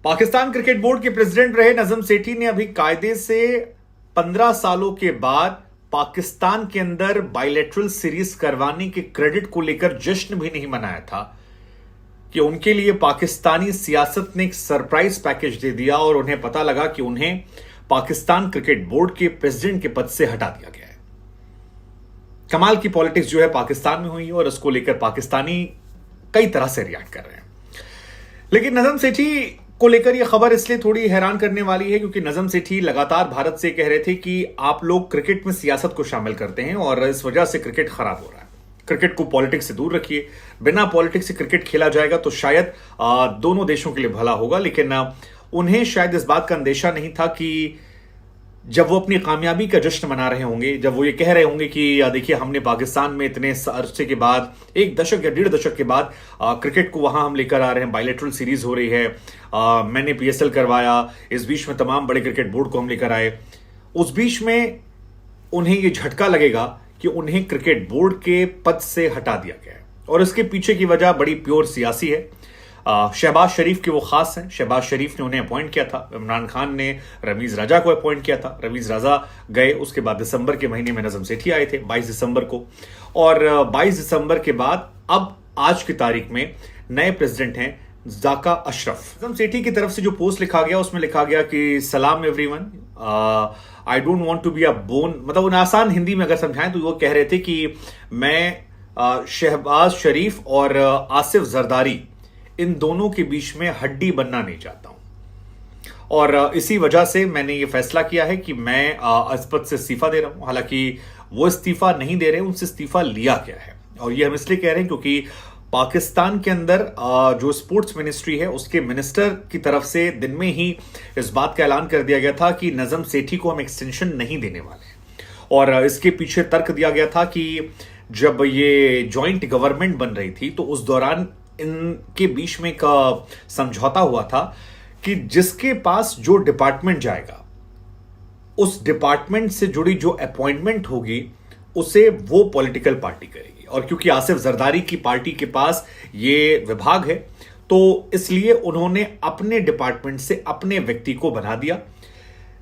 Pakistan cricket board के president रहे नजम सेठी ने अभी कायदे से 15 सालों के बाद पाकिस्तान के अंदर बायलैटरल सीरीज करवाने के क्रेडिट को लेकर जश्न भी नहीं मनाया था कि उनके लिए पाकिस्तानी सियासत ने एक सरप्राइज पैकेज दे दिया और उन्हें पता लगा कि उन्हें पाकिस्तान क्रिकेट बोर्ड के प्रेसिडेंट के पद से हटा दिया गया है। कमाल की पॉलिटिक्स जो है पाकिस्तान में हुई और उसको लेकर पाकिस्तानी कई तरह से रिएक्ट कर रहे हैं। लेकिन नजम सेठी को लेकर यह खबर इसलिए थोड़ी हैरान करने वाली है क्योंकि नजम सेठी लगातार भारत से कह रहे थे कि आप लोग क्रिकेट में सियासत को शामिल करते हैं और इस वजह से क्रिकेट खराब हो रहा है। क्रिकेट को पॉलिटिक्स से दूर रखिए, बिना पॉलिटिक्स से क्रिकेट खेला जाएगा तो शायद दोनों देशों के लिए भला होगा। लेकिन उन्हें शायद इस बात का अंदेशा नहीं था कि जब वो अपनी कामयाबी का जश्न मना रहे होंगे, जब वो ये कह रहे होंगे कि देखिए हमने पाकिस्तान में इतने अरसे के बाद, एक दशक या 1.5 दशक के बाद क्रिकेट को वहां हम लेकर आ रहे हैं, बायलैटरल सीरीज हो रही है, मैंने पीएसएल करवाया, इस बीच में तमाम बड़े क्रिकेट बोर्ड को हम लेकर आए। उस बीच में उन्हें ये झटका लगेगा कि उन्हें क्रिकेट बोर्ड के पद से हटा दिया गया है और इसके पीछे की वजह बड़ी प्योर सियासी है। शहबाज शरीफ के वो खास हैं। शहबाज शरीफ ने उन्हें अपॉइंट किया था, इमरान खान ने रमीज राजा को अपॉइंट किया था, रमीज राजा गए, उसके बाद दिसंबर के महीने में नजम सेठी आए थे 22 दिसंबर को, और 22 दिसंबर के बाद अब आज की तारीख में नए प्रेसिडेंट हैं ज़ाका अशरफ। नजम सेठी की तरफ से जो पोस्ट लिखा गया उसमें लिखा गया कि सलाम everyone, I don't want to be a bone, मतलब उन आसान हिंदी में अगर समझाएं तो वो कह रहे थे कि मैं शहबाज शरीफ और आसिफ जरदारी इन दोनों के बीच में हड्डी बनना नहीं चाहता हूं और इसी वजह से मैंने ये फैसला किया है कि मैं इस पद से इस्तीफा दे रहा हूं। हालांकि वो इस्तीफा नहीं दे रहे, उनसे इस्तीफा लिया गया है और ये हम इसलिए कह रहे हैं क्योंकि पाकिस्तान के अंदर जो स्पोर्ट्स मिनिस्ट्री है उसके मिनिस्टर की तरफ से दिन में ही इस बात का ऐलान कर दिया गया था कि नजम सेठी को हम एक्सटेंशन नहीं देने वाले और इसके पीछे तर्क दिया गया था कि जब ये जॉइंट गवर्नमेंट बन रही थी तो उस दौरान इनके बीच में का समझौता हुआ था कि जिसके पास जो डिपार्टमेंट जाएगा उस डिपार्टमेंट से जुड़ी जो अपॉइंटमेंट होगी उसे वो पॉलिटिकल पार्टी करेगी। और क्योंकि आसिफ जरदारी की पार्टी के पास ये विभाग है तो इसलिए उन्होंने अपने डिपार्टमेंट से अपने व्यक्ति को बना दिया।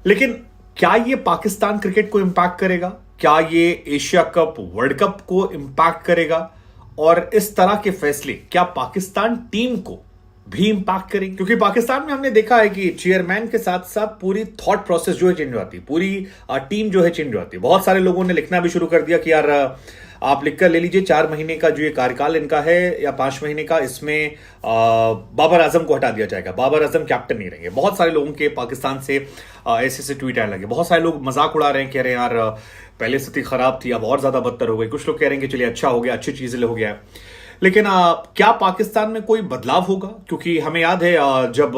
लेकिन क्या ये पाकिस्तान क्रिकेट को इंपैक्ट करेगा? क्या ये एशिया कप, वर्ल्ड कप को इंपैक्ट करेगा? और इस तरह के फैसले क्या पाकिस्तान टीम को भी इंपैक्ट करेंगे? क्योंकि पाकिस्तान में हमने देखा है कि चेयरमैन के साथ साथ पूरी थॉट प्रोसेस जो है चेंज होती है, पूरी टीम जो है चेंज होती है। बहुत सारे लोगों ने लिखना भी शुरू कर दिया कि यार आप लिखकर ले लीजिए 4 महीने का जो ये कार्यकाल इनका है या 5 महीने का, इसमें बाबर आजम को हटा दिया जाएगा, बाबर आजम कैप्टन नहीं रहेंगे। बहुत सारे लोगों के पाकिस्तान से ऐसे ट्वीट आने लगे। बहुत सारे लोग मजाक उड़ा रहे हैं, कह रहे हैं यार पहले स्थिति खराब थी अब और ज्यादा बदतर हो गई। कुछ लोग कह रहे हैं कि चलिए अच्छा हो गया, अच्छी चीजें हो गया। लेकिन क्या पाकिस्तान में कोई बदलाव होगा? क्योंकि हमें याद है जब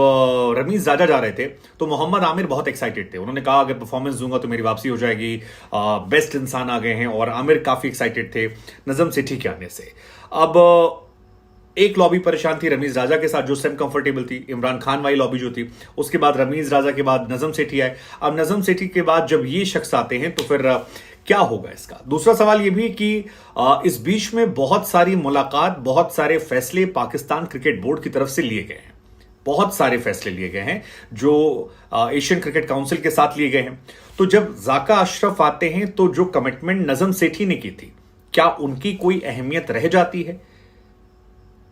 रमीज राजा जा रहे थे तो मोहम्मद आमिर बहुत एक्साइटेड थे। उन्होंने कहा अगर परफॉर्मेंस दूंगा तो मेरी वापसी हो जाएगी, बेस्ट इंसान आ गए हैं, और आमिर काफी एक्साइटेड थे नजम सेठी के आने से। अब एक लॉबी परेशान थी रमीज राजा के साथ जो सेम कंफर्टेबल थी, इमरान खान वाली लॉबी जो थी, उसके बाद रमीज राजा के बाद नजम सेठी आए। अब नजम सेठी के बाद जब ये शख्स आते हैं तो फिर क्या होगा इसका? दूसरा सवाल यह भी कि इस बीच में बहुत सारी मुलाकात, बहुत सारे फैसले पाकिस्तान क्रिकेट बोर्ड की तरफ से लिए गए हैं। बहुत सारे फैसले लिए गए हैं जो एशियन क्रिकेट काउंसिल के साथ लिए गए हैं। तो जब ज़ाका अशरफ आते हैं तो जो कमिटमेंट नजम सेठी ने की थी, क्या उनकी कोई अहमियत रह जाती है?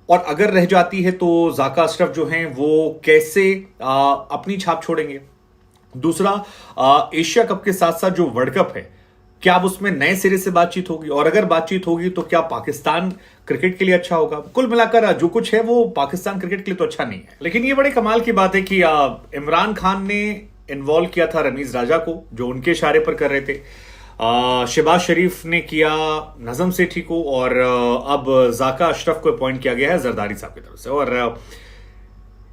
और अगर रह जाती है तो ज़ाका अशरफ जो हैं वो कैसे अपनी छाप छोड़ेंगे? दूसरा, एशिया कप के साथ साथ जो वर्ल्ड कप है, क्या अब उसमें नए सिरे से बातचीत होगी? और अगर बातचीत होगी तो क्या पाकिस्तान क्रिकेट के लिए अच्छा होगा? कुल मिलाकर जो कुछ है वो पाकिस्तान क्रिकेट के लिए तो अच्छा नहीं है। लेकिन ये बड़े कमाल की बात है कि इमरान खान ने इन्वॉल्व किया था रमीज राजा को जो उनके इशारे पर कर रहे थे, शहबाज शरीफ ने किया नजम सेठी को, और अब ज़ाका अशरफ को अपॉइंट किया गया है जरदारी साहब की तरफ से। और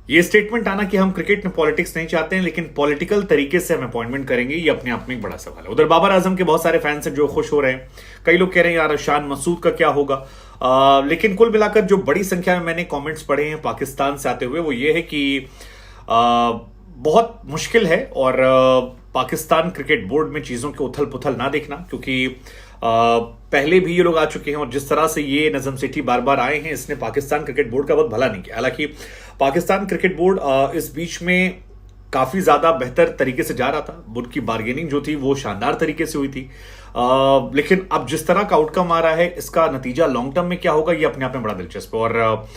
ये स्टेटमेंट आना कि हम क्रिकेट में पॉलिटिक्स नहीं चाहते हैं लेकिन पॉलिटिकल तरीके से हम अपॉइंटमेंट करेंगे, ये अपने आप में एक बड़ा सवाल है। उधर बाबर आजम के बहुत सारे फैंस हैं जो खुश हो रहे हैं। कई लोग कह रहे हैं यार शान मसूद का क्या होगा? लेकिन कुल मिलाकर जो बड़ी संख्या में मैंने कमेंट्स पढ़े हैं पाकिस्तान से आते हुए वो ये है कि बहुत मुश्किल है और पाकिस्तान क्रिकेट बोर्ड में चीजों के उथल पुथल ना देखना, क्योंकि पहले भी ये लोग आ चुके हैं और जिस तरह से ये नजम सेठी बार बार आए हैं इसने पाकिस्तान क्रिकेट बोर्ड का बहुत भला नहीं किया। हालांकि पाकिस्तान क्रिकेट बोर्ड इस बीच में काफी ज्यादा बेहतर तरीके से जा रहा था। उनकी बार्गेनिंग जो थी वो शानदार तरीके से हुई थी। लेकिन अब जिस तरह का आउटकम आ रहा है, इसका नतीजा लॉन्ग टर्म में क्या होगा, ये अपने आप में बड़ा दिलचस्प है। और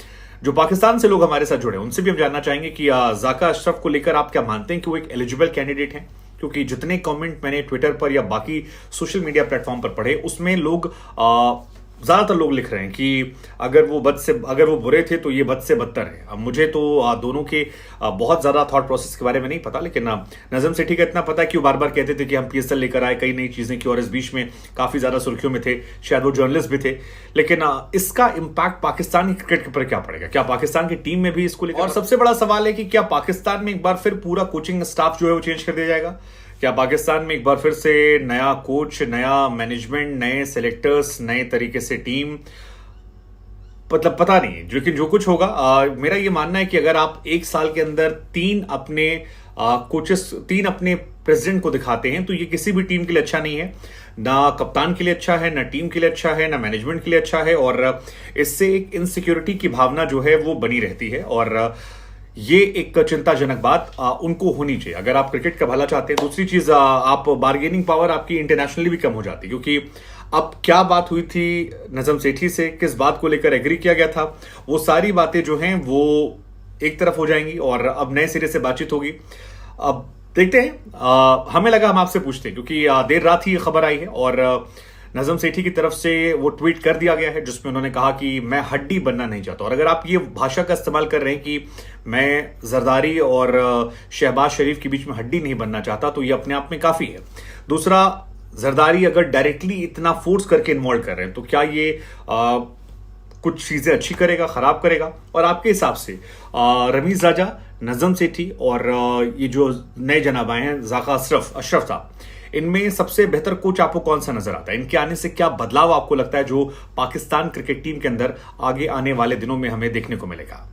जो पाकिस्तान से लोग हमारे साथ जुड़े हैं उनसे भी हम जानना चाहेंगे कि जाका अशरफ को लेकर आप क्या मानते हैं कि वो एक एलिजिबल कैंडिडेट हैं? क्योंकि जितने कमेंट मैंने ट्विटर पर या बाकी सोशल मीडिया प्लेटफॉर्म पर पढ़े, उसमें लोग ज्यादातर लोग लिख रहे हैं कि अगर वो बुरे थे तो ये बद से बदतर है। अब मुझे तो दोनों के बहुत ज्यादा थॉट प्रोसेस के बारे में नहीं पता, लेकिन नजम सेठी का इतना पता है कि वो बार बार कहते थे कि हम पीएसएल लेकर आए, कई नई चीजें की, और इस बीच में काफी ज्यादा सुर्खियों में थे, शायद वो जर्नलिस्ट भी थे। लेकिन इसका इंपैक्ट पाकिस्तानी क्रिकेट के ऊपर क्या पड़ेगा? क्या पाकिस्तान की टीम में भी इसको लेकर? और सबसे बड़ा सवाल है कि क्या पाकिस्तान में एक बार फिर पूरा कोचिंग स्टाफ जो है वो चेंज कर दिया जाएगा? क्या पाकिस्तान में एक बार फिर से नया कोच, नया मैनेजमेंट, नए सेलेक्टर्स, नए तरीके से टीम? मतलब पता नहीं, लेकिन जो कुछ होगा मेरा ये मानना है कि अगर आप एक साल के अंदर तीन अपने प्रेसिडेंट को दिखाते हैं तो ये किसी भी टीम के लिए अच्छा नहीं है। ना कप्तान के लिए अच्छा है, ना टीम के लिए अच्छा है, ना मैनेजमेंट के लिए अच्छा है, और इससे एक इनसिक्योरिटी की भावना जो है वो बनी रहती है। और ये एक चिंताजनक बात उनको होनी चाहिए अगर आप क्रिकेट का भला चाहते हैं। दूसरी चीज, आप बार्गेनिंग पावर आपकी इंटरनेशनली भी कम हो जाती है, क्योंकि अब क्या बात हुई थी नजम सेठी से, किस बात को लेकर एग्री किया गया था, वो सारी बातें जो हैं वो एक तरफ हो जाएंगी और अब नए सिरे से बातचीत होगी। अब देखते हैं, हमें लगा हम आपसे पूछते हैं, क्योंकि देर रात ही ये खबर आई है और नजम सेठी की तरफ से वो ट्वीट कर दिया गया है जिसमें उन्होंने कहा कि मैं हड्डी बनना नहीं चाहता। और अगर आप ये भाषा का इस्तेमाल कर रहे हैं कि मैं जरदारी और शहबाज शरीफ के बीच में हड्डी नहीं बनना चाहता, तो ये अपने आप में काफी है। दूसरा, जरदारी अगर डायरेक्टली इतना फोर्स करके इन्वॉल्व कर रहे हैं तो क्या ये कुछ चीजें अच्छी करेगा, खराब करेगा? और आपके हिसाब से रमीज राजा, नजम सेठी और ये जो नए जनाब आए हैं जाका अशरफ साहब, इनमें सबसे बेहतर कोच आपको कौन सा नजर आता है? इनके आने से क्या बदलाव आपको लगता है जो पाकिस्तान क्रिकेट टीम के अंदर आगे आने वाले दिनों में हमें देखने को मिलेगा?